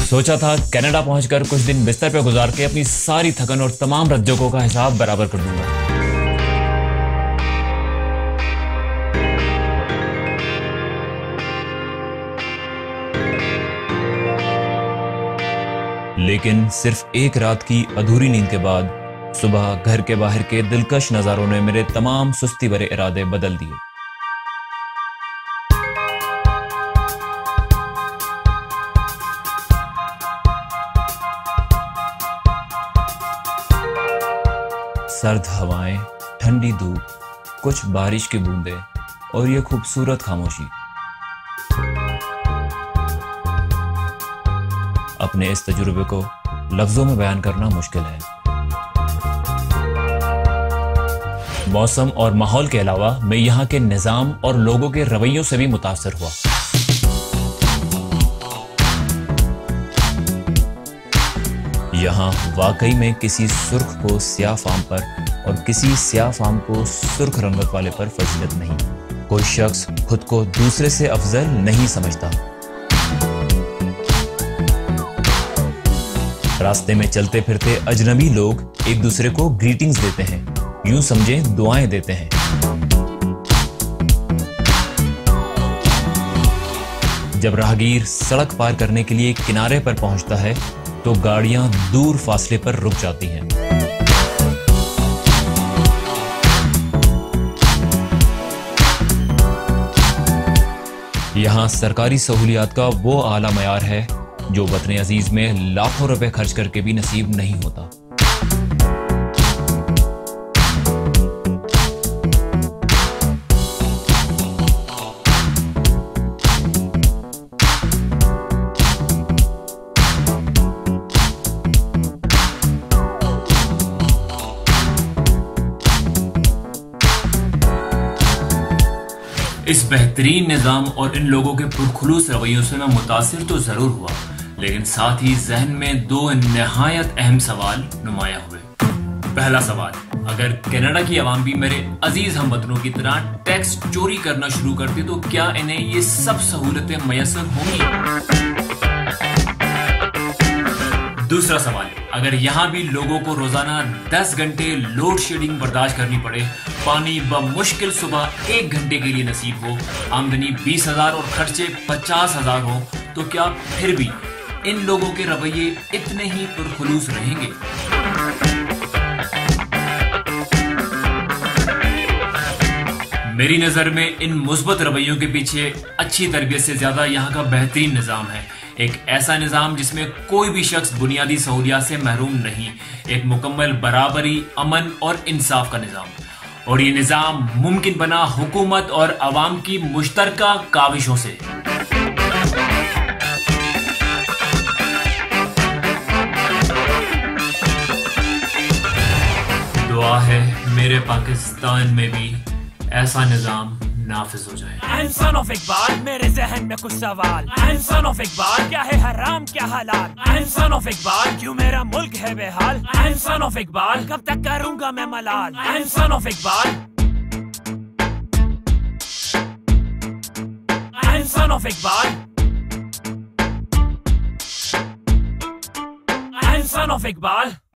सोचा था कनाडा पहुंचकर कुछ दिन बिस्तर पर गुजार के अपनी सारी थकन और तमाम रद्दों का हिसाब बराबर कर दूंगा। लेकिन सिर्फ एक रात की अधूरी नींद के बाद सुबह घर के बाहर के दिलकश नजारों ने मेरे तमाम सुस्ती भरे इरादे बदल दिए। सर्द हवाएं, ठंडी धूप, कुछ बारिश की बूंदें और ये खूबसूरत खामोशी। अपने इस तजुर्बे को लफ्जों में बयान करना मुश्किल है। मौसम और माहौल के अलावा मैं यहाँ के निज़ाम और लोगों के रवैयों से भी मुतासर हुआ। यहाँ वाकई में किसी सुर्ख को स्याह फार्म पर और किसी स्याह फार्म को सुर्ख रंगत वाले पर फजीलत नहीं। कोई शख्स खुद को दूसरे से अफजल नहीं समझता। रास्ते में चलते फिरते अजनबी लोग एक दूसरे को ग्रीटिंग्स देते हैं, यूं समझें दुआएं देते हैं। जब राहगीर सड़क पार करने के लिए किनारे पर पहुंचता है तो गाड़ियां दूर फासले पर रुक जाती हैं। यहां सरकारी सहूलियात का वो आला मयार है जो वतन अजीज में लाखों रुपए खर्च करके भी नसीब नहीं होता। इस बेहतरीन निज़ाम और इन लोगों के पुरखुलूस रवैयों से मैं मुतासिर तो जरूर हुआ, लेकिन साथ ही जहन में दो निहायत अहम सवाल नुमाया हुए। पहला सवाल, अगर कनाडा की आवाम भी मेरे अजीज हमवतनों की तरह टैक्स चोरी करना शुरू करती तो क्या इन्हें ये सब सहूलतें मयसर होंगी? दूसरा सवाल, अगर यहाँ भी लोगों को रोजाना 10 घंटे लोड शेडिंग बर्दाश्त करनी पड़े, पानी बमुश्किल सुबह 1 घंटे के लिए नसीब हो, आमदनी 20,000 और खर्चे 50,000 हो, तो क्या फिर भी इन लोगों के रवैये इतने ही पुरखुलूस रहेंगे? मेरी नजर में इन मुस्बत रवैयों के पीछे अच्छी तरबियत से ज्यादा यहाँ का बेहतरीन निजाम है। एक ऐसा निजाम जिसमें कोई भी शख्स बुनियादी सहूलियात से महरूम नहीं, एक मुकम्मल बराबरी, अमन और इंसाफ का निजाम। और ये निजाम मुमकिन बना हुकूमत और अवाम की मुश्तरका काविशों से। दुआ है मेरे पाकिस्तान में भी ऐसा निजाम नाफिज हो जाए। I'm son of इकबाल, मेरे जहन में कुछ सवाल। I'm son of इकबाल, क्या है हराम क्या हलाल? I'm son of इकबाल, क्यों मेरा मुल्क है बेहाल? I'm son of इकबाल, कब तक करूंगा मैं मलाल? I'm son of Iqbal, I'm son of Iqbal, I'm son of Iqbal.